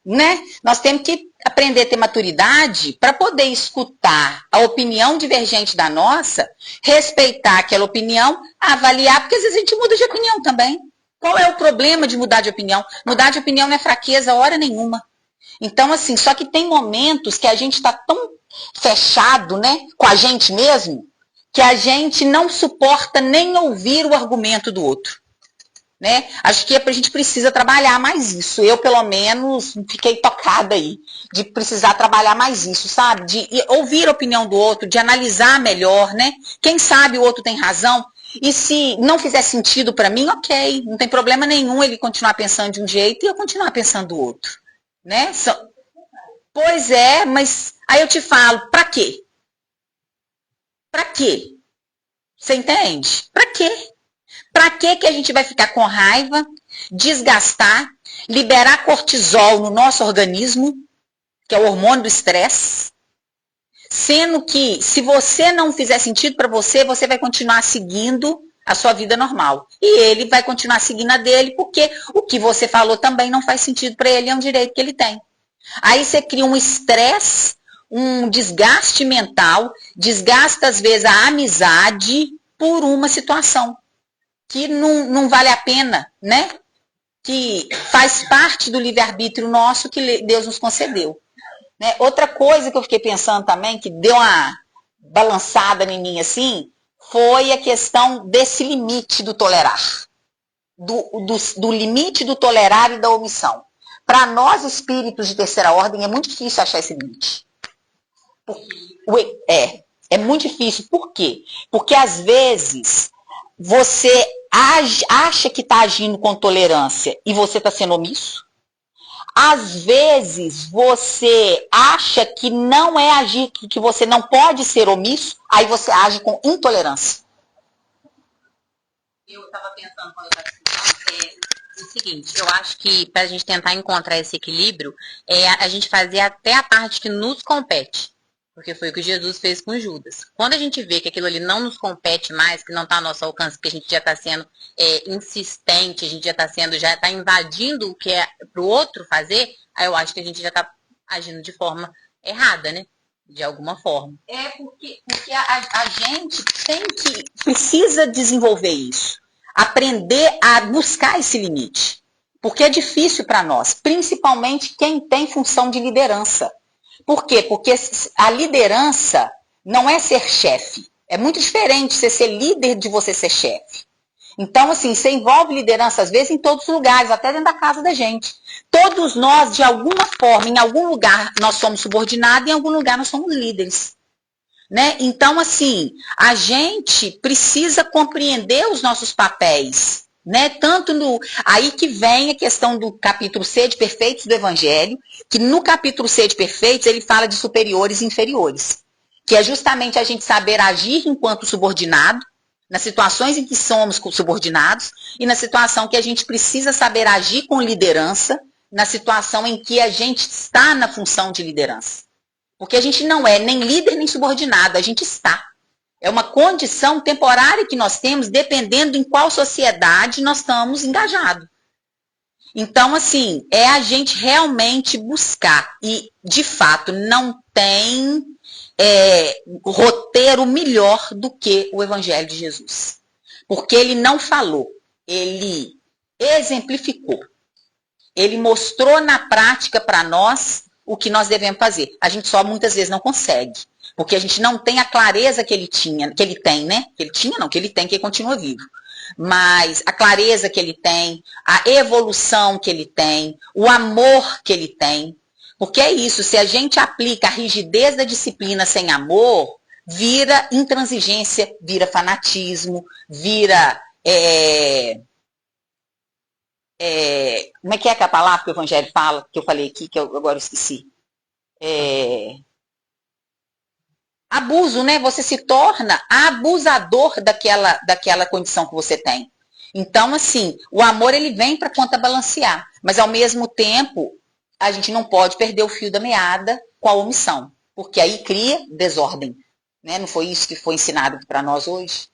[SPEAKER 1] Né? Nós temos que aprender a ter maturidade para poder escutar a opinião divergente da nossa, respeitar aquela opinião, avaliar, porque às vezes a gente muda de opinião também. Qual é o problema de mudar de opinião? Mudar de opinião não é fraqueza hora nenhuma. Então, assim, só que tem momentos que a gente está tão fechado, né, com a gente mesmo, que a gente não suporta nem ouvir o argumento do outro. Né? Acho que a gente precisa trabalhar mais isso. Eu, pelo menos, fiquei tocada aí, de precisar trabalhar mais isso, sabe? De ouvir a opinião do outro, de analisar melhor, né? Quem sabe o outro tem razão. E se não fizer sentido para mim, ok, não tem problema nenhum ele continuar pensando de um jeito e eu continuar pensando do outro, né? Pois é, mas aí eu te falo, para quê? Para quê? Você entende? Para quê? Para que a gente vai ficar com raiva, desgastar, liberar cortisol no nosso organismo, que é o hormônio do estresse, sendo que se você não fizer sentido para você, você vai continuar seguindo a sua vida normal. E ele vai continuar seguindo a dele, porque o que você falou também não faz sentido para ele, é um direito que ele tem. Aí você cria um estresse, um desgaste mental, desgasta às vezes a amizade por uma situação que não vale a pena, né? Que faz parte do livre-arbítrio nosso que Deus nos concedeu. Né? Outra coisa que eu fiquei pensando também, que deu uma balançada em mim assim, foi a questão desse limite do tolerar. Do limite do tolerar e da omissão. Para nós, espíritos de terceira ordem, é muito difícil achar esse limite. É muito difícil. Por quê? Porque às vezes você acha que está agindo com tolerância e você está sendo omisso. Às vezes você acha que não é agir, que você não pode ser omisso, aí você age com intolerância.
[SPEAKER 3] Eu estava pensando quando eu estava escutando, o seguinte, eu acho que para a gente tentar encontrar esse equilíbrio, a gente fazer até a parte que nos compete. Porque foi o que Jesus fez com Judas. Quando a gente vê que aquilo ali não nos compete mais, que não está ao nosso alcance, que a gente já está sendo insistente, a gente já está invadindo o que é para o outro fazer, aí eu acho que a gente já está agindo de forma errada, né? De alguma forma.
[SPEAKER 1] Porque a gente precisa desenvolver isso. Aprender a buscar esse limite. Porque é difícil para nós, principalmente quem tem função de liderança. Por quê? Porque a liderança não é ser chefe. É muito diferente você ser líder de você ser chefe. Então, assim, você envolve liderança, às vezes, em todos os lugares, até dentro da casa da gente. Todos nós, de alguma forma, em algum lugar, nós somos subordinados, em algum lugar nós somos líderes. Né? Então, assim, a gente precisa compreender os nossos papéis. Né? Tanto aí que vem a questão do capítulo Sede Perfeitos do Evangelho, que no capítulo Sede Perfeitos ele fala de superiores e inferiores, que é justamente a gente saber agir enquanto subordinado, nas situações em que somos subordinados, e na situação que a gente precisa saber agir com liderança, na situação em que a gente está na função de liderança. Porque a gente não é nem líder nem subordinado, a gente está. É uma condição temporária que nós temos, dependendo em qual sociedade nós estamos engajados. Então, assim, é a gente realmente buscar. E, de fato, não tem roteiro melhor do que o Evangelho de Jesus. Porque ele não falou, ele exemplificou. Ele mostrou na prática para nós o que nós devemos fazer. A gente só muitas vezes não consegue. Porque a gente não tem a clareza que ele tinha, que ele tem, né? Que ele tinha não, que ele tem, que ele continua vivo. Mas a clareza que ele tem, a evolução que ele tem, o amor que ele tem. Porque é isso, se a gente aplica a rigidez da disciplina sem amor, vira intransigência, vira fanatismo, vira... como é que a palavra que o Evangelho fala, que eu falei aqui, que eu agora esqueci? Abuso, né? Você se torna abusador daquela condição que você tem. Então, assim, o amor ele vem para contrabalancear, mas ao mesmo tempo a gente não pode perder o fio da meada com a omissão, porque aí cria desordem, né? Não foi isso que foi ensinado para nós hoje?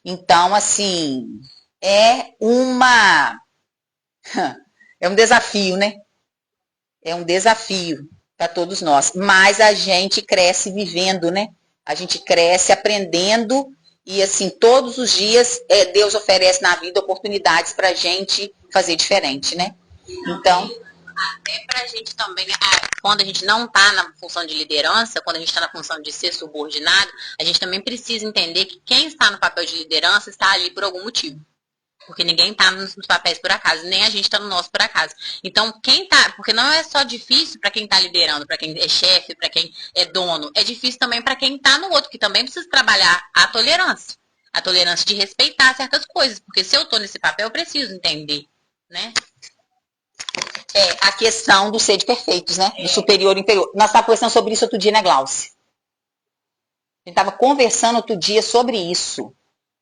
[SPEAKER 1] Então, assim, é um desafio, né? É um desafio para todos nós. Mas a gente cresce vivendo, né? A gente cresce aprendendo e, assim, todos os dias Deus oferece na vida oportunidades para a gente fazer diferente, né? Então...
[SPEAKER 3] Até para a gente também, quando a gente não está na função de liderança, quando a gente está na função de ser subordinado, a gente também precisa entender que quem está no papel de liderança está ali por algum motivo. Porque ninguém está nos papéis por acaso, nem a gente está no nosso por acaso. Então, porque não é só difícil para quem está liderando, para quem é chefe, para quem é dono, é difícil também para quem está no outro, que também precisa trabalhar a tolerância. A tolerância de respeitar certas coisas, porque se eu estou nesse papel, eu preciso entender, né?
[SPEAKER 1] A questão do sede perfeitos, né? Do superior e inferior. Nós estávamos conversando sobre isso outro dia, né, Glaucia? A gente estava conversando outro dia sobre isso.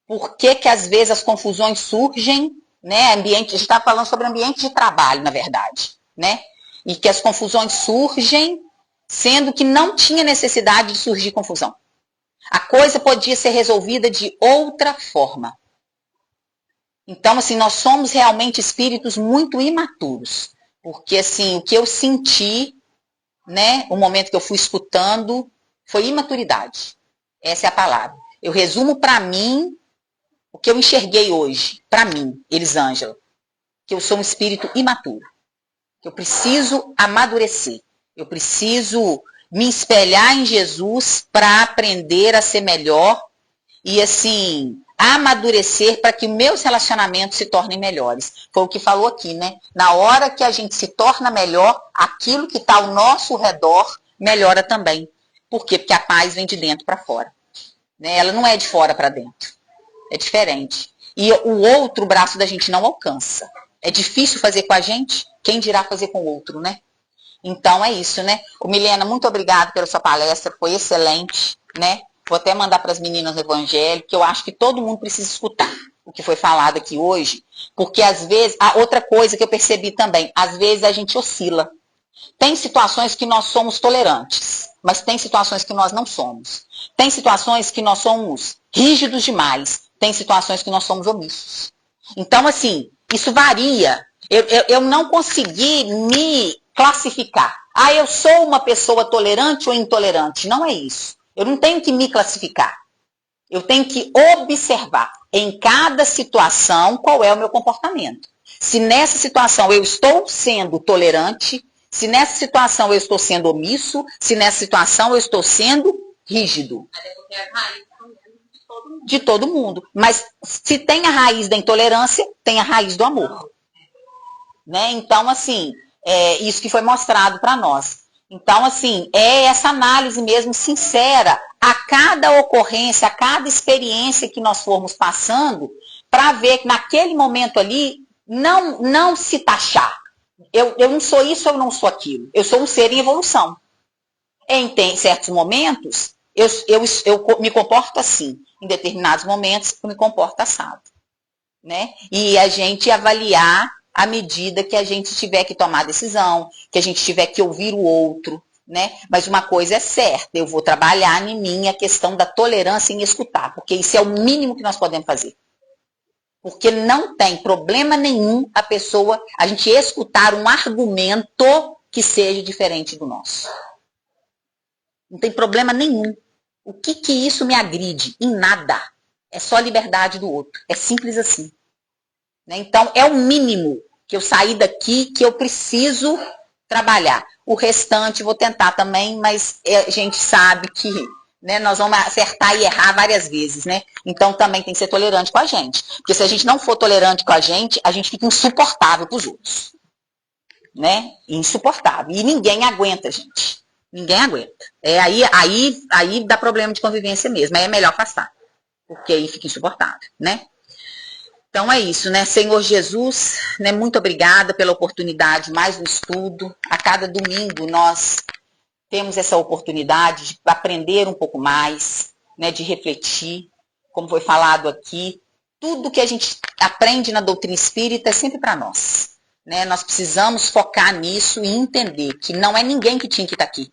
[SPEAKER 1] Por que às vezes as confusões surgem, né? A gente está falando sobre ambiente de trabalho, na verdade, né? E que as confusões surgem, sendo que não tinha necessidade de surgir confusão. A coisa podia ser resolvida de outra forma. Então, assim, nós somos realmente espíritos muito imaturos. Porque, assim, o que eu senti, né? O momento que eu fui escutando, foi imaturidade. Essa é a palavra. Eu resumo para mim o que eu enxerguei hoje, para mim, Elisângela, que eu sou um espírito imaturo, que eu preciso amadurecer, eu preciso me espelhar em Jesus para aprender a ser melhor e, assim, amadurecer para que meus relacionamentos se tornem melhores. Foi o que falou aqui, né? Na hora que a gente se torna melhor, aquilo que está ao nosso redor melhora também. Por quê? Porque a paz vem de dentro para fora. Né? Ela não é de fora para dentro. É diferente. E o outro braço da gente não alcança. É difícil fazer com a gente, quem dirá fazer com o outro, né? Então é isso, né? Milena, muito obrigada pela sua palestra, foi excelente, né? Vou até mandar para as meninas do Evangelho, que eu acho que todo mundo precisa escutar o que foi falado aqui hoje, porque às vezes, outra coisa que eu percebi também, às vezes a gente oscila. Tem situações que nós somos tolerantes, mas tem situações que nós não somos. Tem situações que nós somos rígidos demais, tem situações que nós somos omissos. Então, assim, isso varia. Eu não consegui me classificar. Eu sou uma pessoa tolerante ou intolerante. Não é isso. Eu não tenho que me classificar. Eu tenho que observar em cada situação qual é o meu comportamento. Se nessa situação eu estou sendo tolerante, se nessa situação eu estou sendo omisso, se nessa situação eu estou sendo rígido.
[SPEAKER 3] Até porque a raiz
[SPEAKER 1] de todo mundo. Mas se tem a raiz da intolerância, tem a raiz do amor. Né? Então, assim, é isso que foi mostrado para nós. Então, assim, é essa análise mesmo sincera a cada ocorrência, a cada experiência que nós formos passando, para ver que naquele momento ali, não se taxar. Eu não sou isso, eu não sou aquilo. Eu sou um ser em evolução. Em certos momentos, eu me comporto assim. Em determinados momentos, eu me comporto assado. Né? E a gente avaliar à medida que a gente tiver que tomar decisão, que a gente tiver que ouvir o outro, né? Mas uma coisa é certa, eu vou trabalhar em mim a questão da tolerância em escutar, porque isso é o mínimo que nós podemos fazer. Porque não tem problema nenhum a gente escutar um argumento que seja diferente do nosso. Não tem problema nenhum. O que isso me agride? Em nada. É só a liberdade do outro. É simples assim. Então, é o mínimo que eu saí daqui que eu preciso trabalhar. O restante vou tentar também, mas a gente sabe que, né, nós vamos acertar e errar várias vezes, né? Então, também tem que ser tolerante com a gente. Porque se a gente não for tolerante com a gente fica insuportável para os outros. Né? Insuportável. E ninguém aguenta, gente. Ninguém aguenta. Aí dá problema de convivência mesmo. Aí é melhor afastar. Porque aí fica insuportável, né? Então é isso, né? Senhor Jesus, né? Muito obrigada pela oportunidade, mais um estudo. A cada domingo nós temos essa oportunidade de aprender um pouco mais, né? De refletir, como foi falado aqui. Tudo que a gente aprende na doutrina espírita é sempre para nós. Né? Nós precisamos focar nisso e entender que não é ninguém que tinha que estar aqui.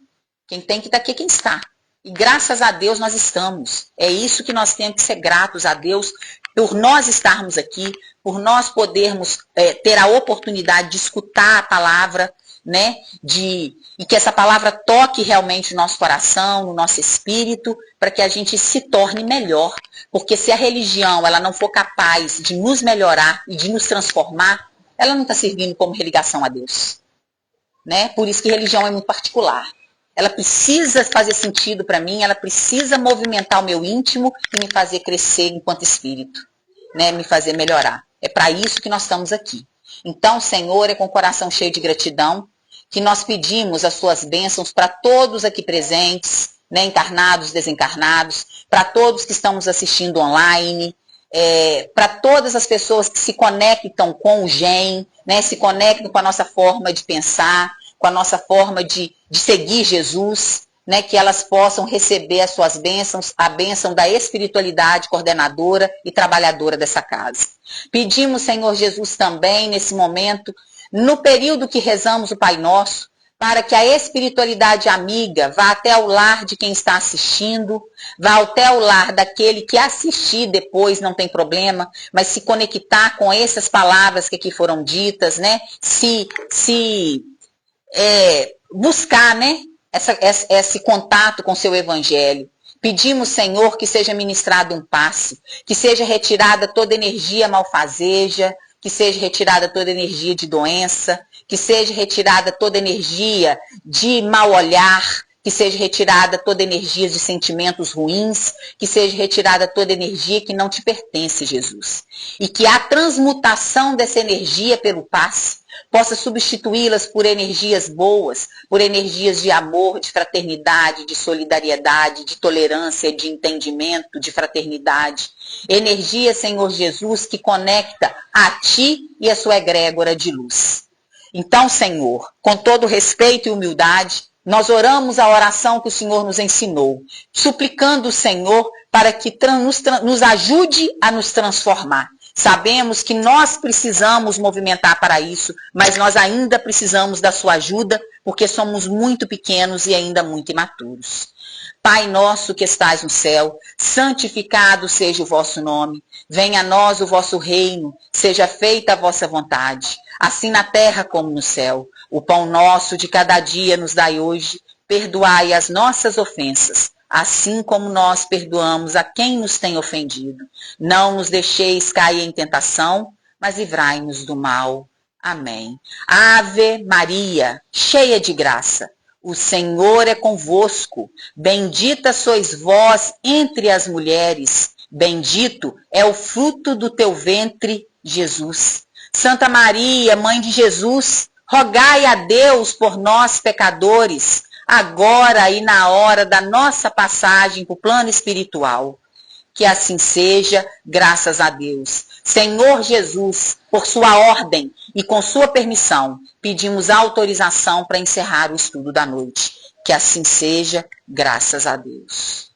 [SPEAKER 1] Quem tem que estar aqui é quem está. E graças a Deus nós estamos. É isso que nós temos que ser gratos a Deus por nós estarmos aqui, por nós podermos ter a oportunidade de escutar a palavra, né? E que essa palavra toque realmente o nosso coração, no nosso espírito, para que a gente se torne melhor. Porque se a religião ela não for capaz de nos melhorar e de nos transformar, ela não está servindo como religação a Deus. Né? Por isso que religião é muito particular. Ela precisa fazer sentido para mim, ela precisa movimentar o meu íntimo e me fazer crescer enquanto espírito, né? Me fazer melhorar. É para isso que nós estamos aqui. Então, Senhor, é com o coração cheio de gratidão que nós pedimos as suas bênçãos para todos aqui presentes, né? Encarnados, desencarnados, para todos que estamos assistindo online, para todas as pessoas que se conectam com o GEM, né? Se conectam com a nossa forma de pensar, com a nossa forma de seguir Jesus, né, que elas possam receber as suas bênçãos, a bênção da espiritualidade coordenadora e trabalhadora dessa casa. Pedimos, Senhor Jesus, também nesse momento, no período que rezamos o Pai Nosso, para que a espiritualidade amiga vá até o lar de quem está assistindo, vá até o lar daquele que assistir depois, não tem problema, mas se conectar com essas palavras que aqui foram ditas, né, buscar, né, esse contato com o seu evangelho. Pedimos, Senhor, que seja ministrado um passe, que seja retirada toda energia malfazeja, que seja retirada toda energia de doença, que seja retirada toda energia de mal olhar, que seja retirada toda energia de sentimentos ruins, que seja retirada toda energia que não te pertence, Jesus. E que a transmutação dessa energia pelo passe possa substituí-las por energias boas, por energias de amor, de fraternidade, de solidariedade, de tolerância, de entendimento, de fraternidade. Energia, Senhor Jesus, que conecta a Ti e a sua egrégora de luz. Então, Senhor, com todo respeito e humildade, nós oramos a oração que o Senhor nos ensinou, suplicando o Senhor para que nos ajude a nos transformar. Sabemos que nós precisamos movimentar para isso, mas nós ainda precisamos da sua ajuda, porque somos muito pequenos e ainda muito imaturos. Pai nosso que estais no céu, santificado seja o vosso nome. Venha a nós o vosso reino, seja feita a vossa vontade, assim na terra como no céu. O pão nosso de cada dia nos dai hoje, perdoai as nossas ofensas, assim como nós perdoamos a quem nos tem ofendido. Não nos deixeis cair em tentação, mas livrai-nos do mal. Amém. Ave Maria, cheia de graça, o Senhor é convosco. Bendita sois vós entre as mulheres, bendito é o fruto do teu ventre, Jesus. Santa Maria, Mãe de Jesus, rogai a Deus por nós, pecadores, agora e na hora da nossa passagem para o plano espiritual. Que assim seja, graças a Deus. Senhor Jesus, por sua ordem e com sua permissão, pedimos autorização para encerrar o estudo da noite. Que assim seja, graças a Deus.